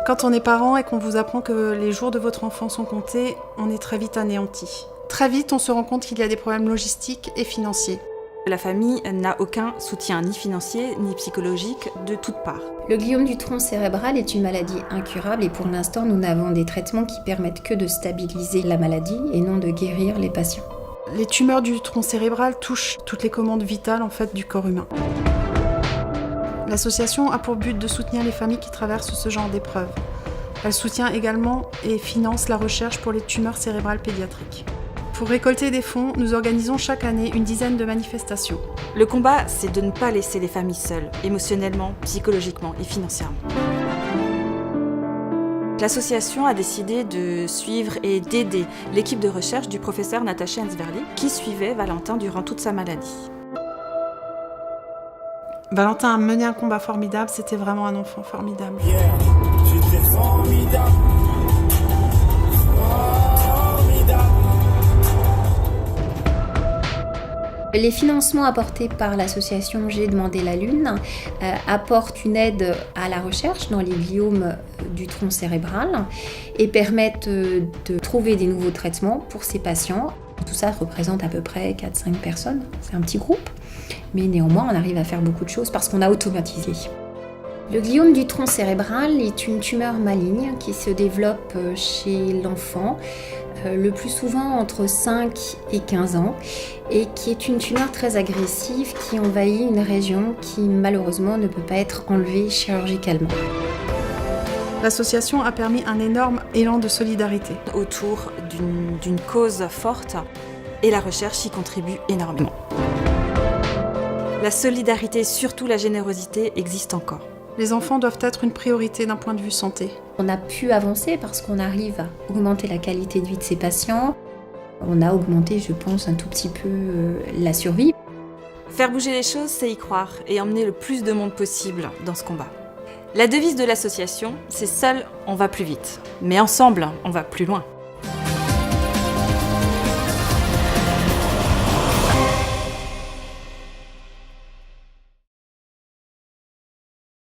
Quand on est parent et qu'on vous apprend que les jours de votre enfant sont comptés, on est très vite anéanti. Très vite, on se rend compte qu'il y a des problèmes logistiques et financiers. La famille n'a aucun soutien ni financier ni psychologique de toutes parts. Le gliome du tronc cérébral est une maladie incurable et pour l'instant nous n'avons des traitements qui permettent que de stabiliser la maladie et non de guérir les patients. Les tumeurs du tronc cérébral touchent toutes les commandes vitales du corps humain. L'association a pour but de soutenir les familles qui traversent ce genre d'épreuves. Elle soutient également et finance la recherche pour les tumeurs cérébrales pédiatriques. Pour récolter des fonds, nous organisons chaque année une dizaine de manifestations. Le combat, c'est de ne pas laisser les familles seules, émotionnellement, psychologiquement et financièrement. L'association a décidé de suivre et d'aider l'équipe de recherche du professeur Natacha Ansverli qui suivait Valentin durant toute sa maladie. Valentin a mené un combat formidable, c'était vraiment un enfant formidable. J'étais formidable. Les financements apportés par l'association J'ai demandé la Lune apportent une aide à la recherche dans les gliomes du tronc cérébral et permettent de trouver des nouveaux traitements pour ces patients. Tout ça représente à peu près 4-5 personnes, c'est un petit groupe, mais néanmoins on arrive à faire beaucoup de choses parce qu'on a automatisé. Le gliome du tronc cérébral est une tumeur maligne qui se développe chez l'enfant, le plus souvent entre 5 et 15 ans, et qui est une tumeur très agressive qui envahit une région qui malheureusement ne peut pas être enlevée chirurgicalement. L'association a permis un énorme élan de solidarité. Autour d'une cause forte et la recherche y contribue énormément. La solidarité, surtout la générosité, existe encore. Les enfants doivent être une priorité d'un point de vue santé. On a pu avancer parce qu'on arrive à augmenter la qualité de vie de ces patients. On a augmenté, je pense, un tout petit peu la survie. Faire bouger les choses, c'est y croire et emmener le plus de monde possible dans ce combat. La devise de l'association, c'est « Seul, on va plus vite, mais ensemble, on va plus loin ».